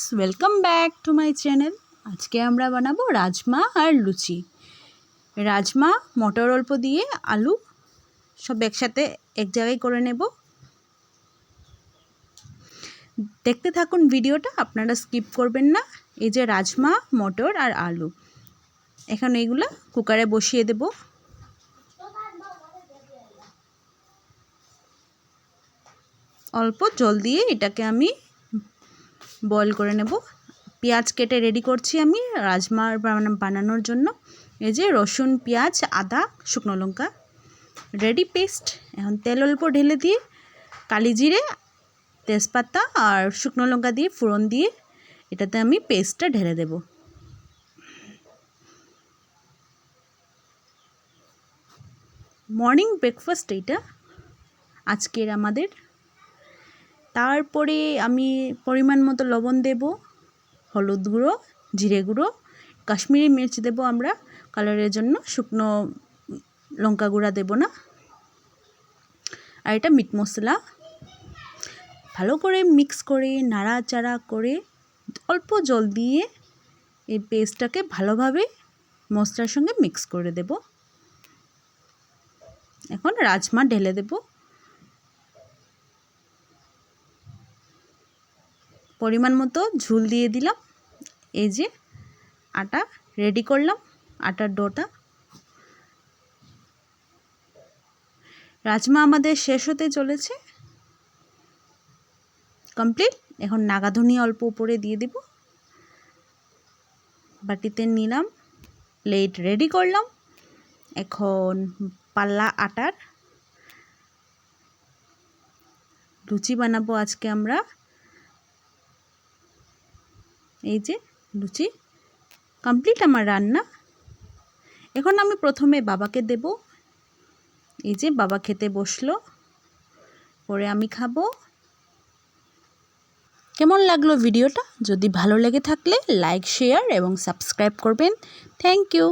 Friends welcome back to my channel. आज के আমরা বানাবো রাজমা আর লুচি। রাজমা মটর অল্প দিয়ে আলু সব একসাথে এক জায়গায় করে নেব। দেখতে থাকুন ভিডিওটা, আপনারা স্কিপ করবেন না। এই যে রাজমা, মটর আর আলু এখন এইগুলা কুকারে বসিয়ে দেব। অল্প জল দিয়ে এটাকে আমি বয়েল করে নেব। পেঁয়াজ কেটে রেডি করছি আমি রাজমা বানানোর জন্য। এই যে রসুন, পেঁয়াজ, আদা, শুকনো লঙ্কা রেডি পেস্ট। এখন তেল অল্প ঢেলে দিয়ে কালি জিরে, তেজপাতা আর শুকনো লঙ্কা দিয়ে ফোড়ন দিয়ে এটাতে আমি পেস্টটা ঢেলে দেব। মর্নিং ব্রেকফাস্ট এটা আজকের আমাদের। তারপরে আমি পরিমাণ মতো লবণ দেব, হলুদ গুঁড়ো, জিরে গুঁড়ো, কাশ্মীরি মির্চ দেব আমরা কালারের জন্য, শুকনো লঙ্কা গুঁড়া দেব না। আর এটা মিট মশলা ভালো করে মিক্স করে নাড়াচাড়া করে অল্প জল দিয়ে এই পেস্টটাকে ভালোভাবে মশলার সঙ্গে মিক্স করে দেব। এখন রাজমা ঢেলে দেব। পরিমাণ মতো ঝোল দিয়ে দিলাম। এই যে আটা রেডি করলাম, আটার ডোটা। রাজমা আমাদের শেষ হতে চলেছে, কমপ্লিট। এখন নাগাধনি অল্প উপরে দিয়ে দেব। বাটিতে নিলাম, প্লেট রেডি করলাম। এখন পাল্লা আটার লুচি বানাবো আজকে আমরা। এই যে লুচি কমপ্লিট আমার রান্না। এখন আমি প্রথমে বাবাকে দেব। এই যে বাবা খেতে বসলো, পরে আমি খাবো। কেমন লাগলো ভিডিওটা? যদি ভালো লেগে থাকলে লাইক, শেয়ার এবং সাবস্ক্রাইব করবেন। Thank you.